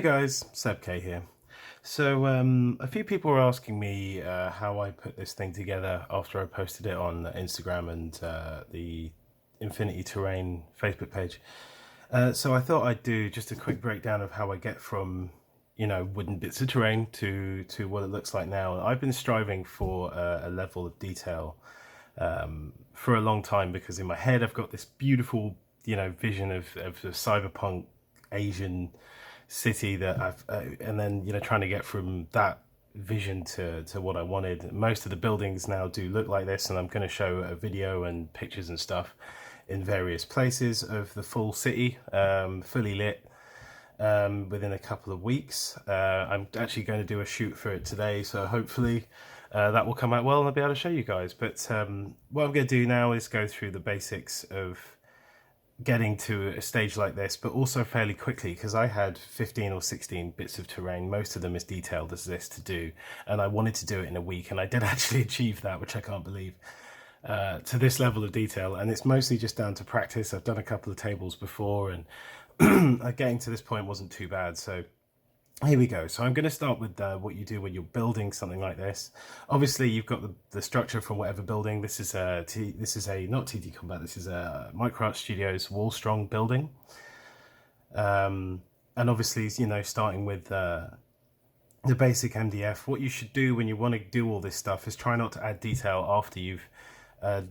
Hey guys, Seb.K here. So a few people were asking me how I put this thing together after I posted it on Instagram and the Infinity Terrain Facebook page. So I thought I'd do just a quick breakdown of how I get from, wooden bits of terrain to what it looks like now. I've been striving for a level of detail for a long time because in my head I've got this beautiful, vision of the cyberpunk Asian city that I've and then trying to get from that vision to what I wanted. Most of the buildings now do look like this, and I'm going to show a video and pictures and stuff in various places of the full city, fully lit, within a couple of weeks. I'm actually going to do a shoot for it today, so hopefully that will come out well and I'll be able to show you guys. But what I'm going to do now is go through the basics of getting to a stage like this, but also fairly quickly, because I had 15 or 16 bits of terrain, most of them as detailed as this to do, and I wanted to do it in a week, and I did actually achieve that, which I can't believe, to this level of detail. And it's mostly just down to practice. I've done a couple of tables before, and getting to this point wasn't too bad. So here we go. So I'm going to start with what you do when you're building something like this. Obviously, you've got the structure from whatever building. This is a not TD Combat. This is a Micro Studios Wall Strong building. And obviously, starting with the basic MDF. What you should do when you want to do all this stuff is try not to add detail after you've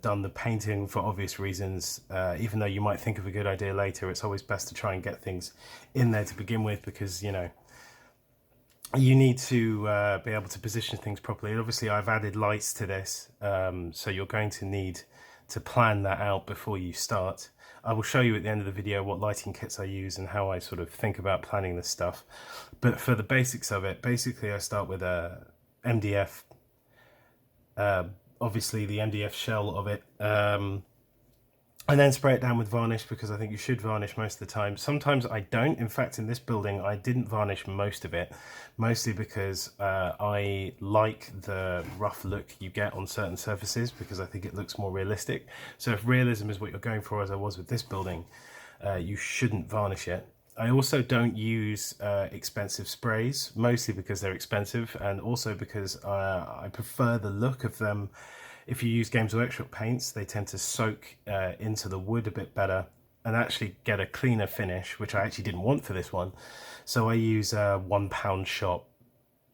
done the painting, for obvious reasons. Even though you might think of a good idea later, it's always best to try and get things in there to begin with, because you need to be able to position things properly. And obviously I've added lights to this, so you're going to need to plan that out before you start. I will show you at the end of the video what lighting kits I use and how I sort of think about planning this stuff. But for the basics of it, basically I start with a MDF, obviously the MDF shell of it, and then spray it down with varnish, because I think you should varnish most of the time. Sometimes I don't. In fact, in this building, I didn't varnish most of it, mostly because I like the rough look you get on certain surfaces, because I think it looks more realistic. So if realism is what you're going for, as I was with this building, you shouldn't varnish it. I also don't use expensive sprays, mostly because they're expensive, and also because I prefer the look of them. If you use Games Workshop paints, they tend to soak into the wood a bit better and actually get a cleaner finish, which I actually didn't want for this one. So I use £1 shop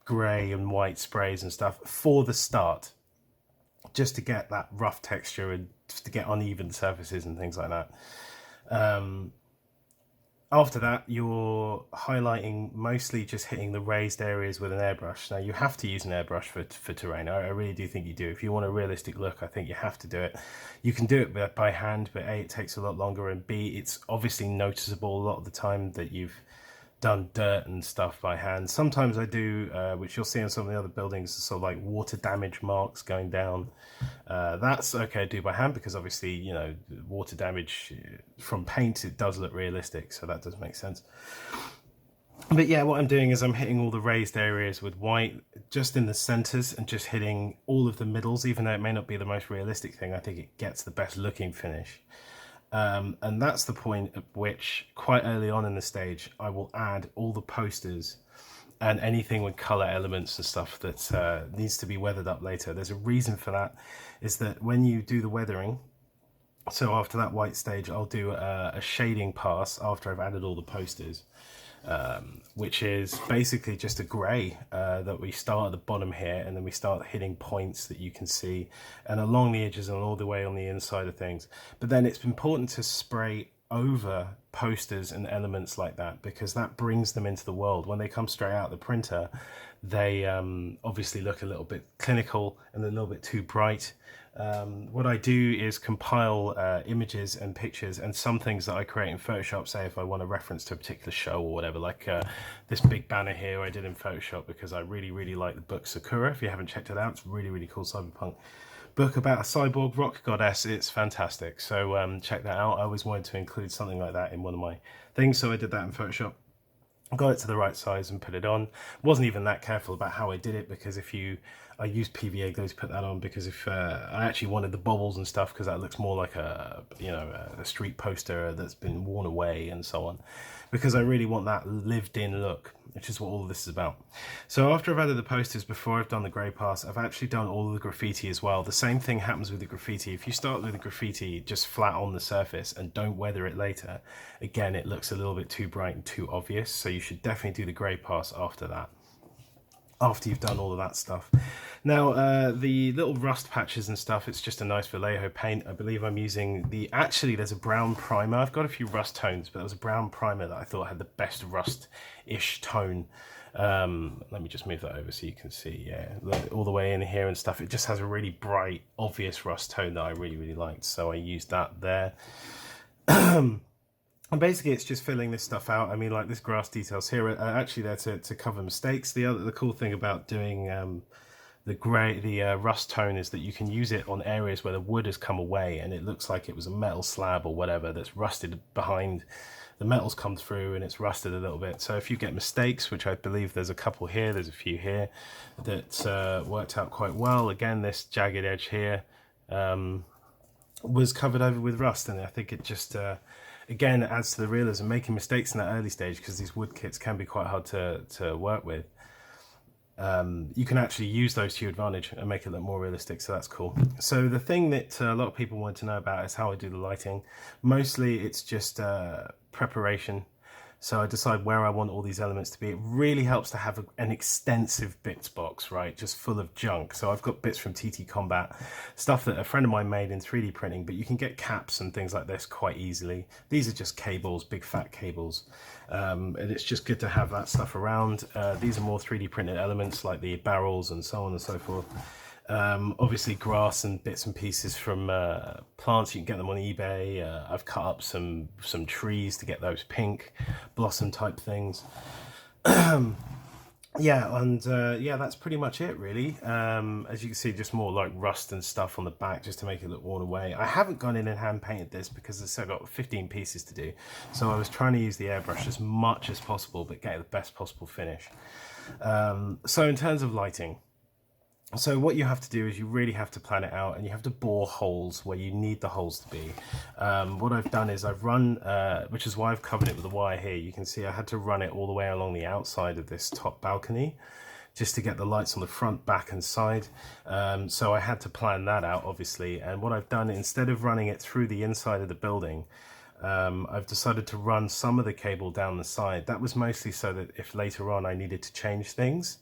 grey and white sprays and stuff for the start, just to get that rough texture and just to get uneven surfaces and things like that. After that, you're highlighting, mostly just hitting the raised areas with an airbrush. Now, you have to use an airbrush for terrain. I really do think you do. If you want a realistic look, I think you have to do it. You can do it by hand, but A, it takes a lot longer, and B, it's obviously noticeable a lot of the time that you've done dirt and stuff by hand. Sometimes I do, which you'll see on some of the other buildings, sort of like water damage marks going down. That's okay to do by hand, because obviously, water damage from paint, it does look realistic, so that does make sense. But yeah, what I'm doing is I'm hitting all the raised areas with white, just in the centers, and just hitting all of the middles. Even though it may not be the most realistic thing, I think it gets the best looking finish. And that's the point at which, quite early on in the stage, I will add all the posters and anything with color elements and stuff that needs to be weathered up later. There's a reason for that, is that when you do the weathering, so after that white stage, I'll do a shading pass after I've added all the posters, which is basically just a grey that we start at the bottom here, and then we start hitting points that you can see, and along the edges and all the way on the inside of things. But then it's important to spray over posters and elements like that, because that brings them into the world. When they come straight out of the printer, they obviously look a little bit clinical and a little bit too bright. What I do is compile images and pictures and some things that I create in Photoshop, say if I want a reference to a particular show or whatever, like this big banner here I did in Photoshop because I really like the book Sakura. If you haven't checked it out, it's a really cool cyberpunk book about a cyborg rock goddess. It's fantastic, so check that out. I always wanted to include something like that in one of my things, so I did that in Photoshop. Got it to the right size and put it on. Wasn't even that careful about how I did it, because if you I used PVA glue to put that on because if I actually wanted the bobbles and stuff, because that looks more like a, you know, a street poster that's been worn away and so on, because I really want that lived in look, which is what all of this is about. So after I've added the posters, before I've done the grey pass, I've actually done all of the graffiti as well. The same thing happens with the graffiti. If you start with the graffiti just flat on the surface and don't weather it later, again, it looks a little bit too bright and too obvious. So you should definitely do the grey pass after that, after you've done all of that stuff. Now, the little rust patches and stuff, it's just a nice Vallejo paint. I believe I'm using the, actually there's a brown primer. I've got a few rust tones, but there was a brown primer that I thought had the best rust-ish tone. Let me just move that over so you can see, yeah, all the way in here and stuff. It just has a really bright, obvious rust tone that I really, really liked. So I used that there. And basically it's just filling this stuff out. I mean, like this grass details here are actually there to cover mistakes. The cool thing about doing the rust tone is that you can use it on areas where the wood has come away and it looks like it was a metal slab or whatever that's rusted behind. The metal's come through and it's rusted a little bit. So if you get mistakes, which I believe there's a couple here, there's a few here, that worked out quite well. Again, this jagged edge here was covered over with rust, and I think it just again, it adds to the realism, making mistakes in that early stage, because these wood kits can be quite hard to work with. You can actually use those to your advantage and make it look more realistic, so that's cool. So the thing that a lot of people want to know about is how I do the lighting. Mostly it's just preparation. So I decide where I want all these elements to be. It really helps to have an extensive bits box, right? Just full of junk. So I've got bits from TT Combat, stuff that a friend of mine made in 3D printing, but you can get caps and things like this quite easily. These are just cables, big fat cables. And it's just good to have that stuff around. These are more 3D printed elements like the barrels and so on and so forth. Obviously grass and bits and pieces from plants, you can get them on eBay. I've cut up some trees to get those pink blossom type things. Yeah, and yeah, that's pretty much it really. As you can see, just more like rust and stuff on the back just to make it look worn away. I haven't gone in and hand painted this because I've got 15 pieces to do, so I was trying to use the airbrush as much as possible but get the best possible finish. So in terms of lighting, so what you have to do is you really have to plan it out, and you have to bore holes where you need the holes to be. What I've done is I've run, which is why I've covered it with a wire here. You can see I had to run it all the way along the outside of this top balcony just to get the lights on the front, back and side. So I had to plan that out, obviously. And what I've done, instead of running it through the inside of the building, I've decided to run some of the cable down the side. That was mostly so that if later on I needed to change things,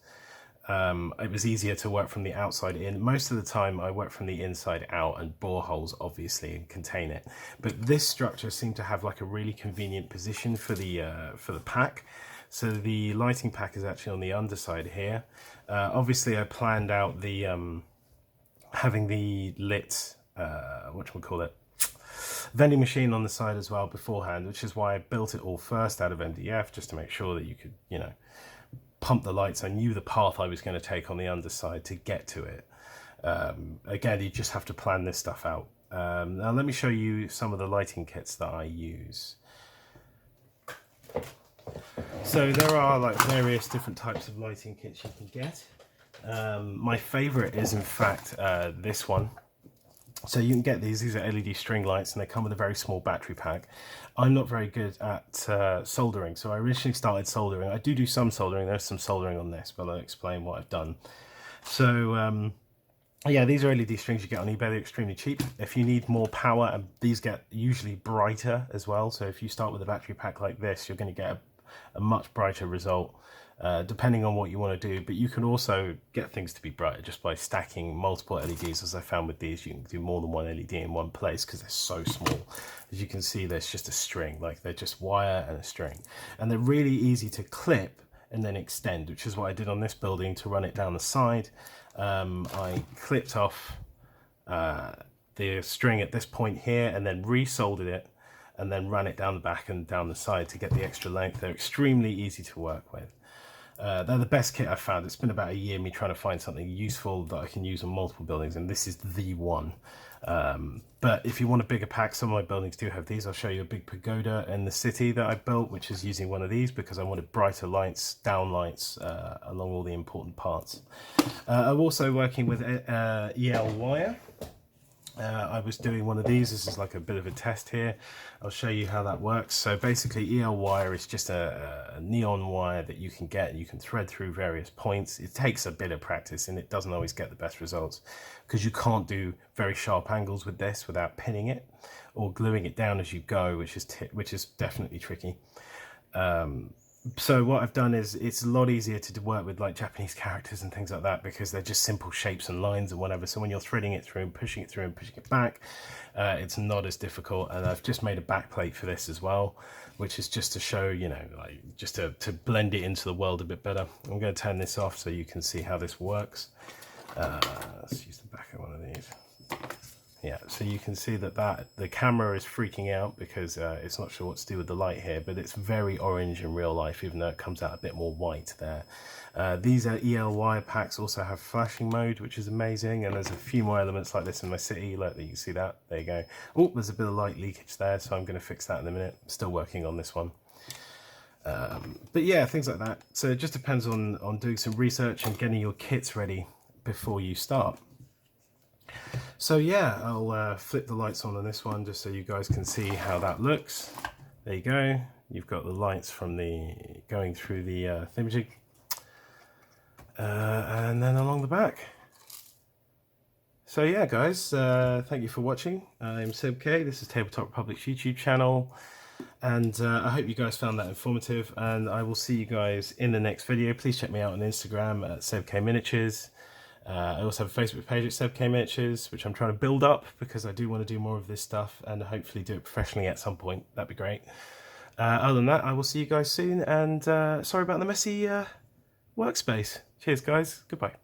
it was easier to work from the outside in. Most of the time I work from the inside out and bore holes obviously and contain it, but this structure seemed to have like a really convenient position for the pack. So the lighting pack is actually on the underside here. Obviously I planned out the having the lit whatchamacallit, vending machine on the side as well beforehand, which is why I built it all first out of MDF, just to make sure that you could, you know, pump the lights. I knew the path I was going to take on the underside to get to it. Again, you just have to plan this stuff out. Now let me show you some of the lighting kits that I use. So there are like various different types of lighting kits you can get. My favorite is in fact this one. So you can get these are LED string lights, and they come with a very small battery pack. I'm not very good at soldering, so I originally started soldering. I do some soldering, there's some soldering on this, but I'll explain what I've done. So yeah, these are LED strings you get on eBay, they're extremely cheap. If you need more power, and these get usually brighter as well, so if you start with a battery pack like this, you're going to get a much brighter result. Depending on what you want to do, but you can also get things to be brighter just by stacking multiple LEDs. As I found with these, you can do more than one LED in one place because they're so small. As you can see, there's just a string, like they're just wire and a string, and they're really easy to clip and then extend, which is what I did on this building to run it down the side. I clipped off the string at this point here and then resoldered it and then ran it down the back and down the side to get the extra length. They're extremely easy to work with. They're the best kit I've found. It's been about a year me trying to find something useful that I can use on multiple buildings, and this is the one. But if you want a bigger pack, some of my buildings do have these. I'll show you a big pagoda in the city that I built, which is using one of these because I wanted brighter lights, down lights along all the important parts. I'm also working with EL wire. I was doing one of these. This is like a bit of a test here. I'll show you how that works. So basically EL wire is just a neon wire that you can get. You can thread through various points. It takes a bit of practice and it doesn't always get the best results because you can't do very sharp angles with this without pinning it or gluing it down as you go, which is definitely tricky. So what I've done is it's a lot easier to work with like Japanese characters and things like that because they're just simple shapes and lines and whatever. So when you're threading it through and pushing it through and pushing it back, it's not as difficult. And I've just made a back plate for this as well, which is just to show, you know, like just to blend it into the world a bit better. I'm going to turn this off so you can see how this works. Let's use the back of one of these. Yeah, so you can see that the camera is freaking out because it's not sure what to do with the light here, but it's very orange in real life, even though it comes out a bit more white there. These are EL wire packs, also have flashing mode, which is amazing, and there's a few more elements like this in my city. Like you can see that. There you go. Oh, there's a bit of light leakage there, so I'm going to fix that in a minute. I'm still working on this one. But yeah, things like that. So it just depends on doing some research and getting your kits ready before you start. So yeah, I'll flip the lights on this one just so you guys can see how that looks. There you go. You've got the lights from going through the thingamajig, and then along the back. So yeah, guys, thank you for watching. I'm Seb.K. This is Tabletop Republic's YouTube channel, and I hope you guys found that informative. And I will see you guys in the next video. Please check me out on Instagram at Seb.K Miniatures. I also have a Facebook page at Seb.K Miniatures, which I'm trying to build up because I do want to do more of this stuff and hopefully do it professionally at some point. That'd be great. Other than that, I will see you guys soon, and sorry about the messy workspace. Cheers, guys. Goodbye.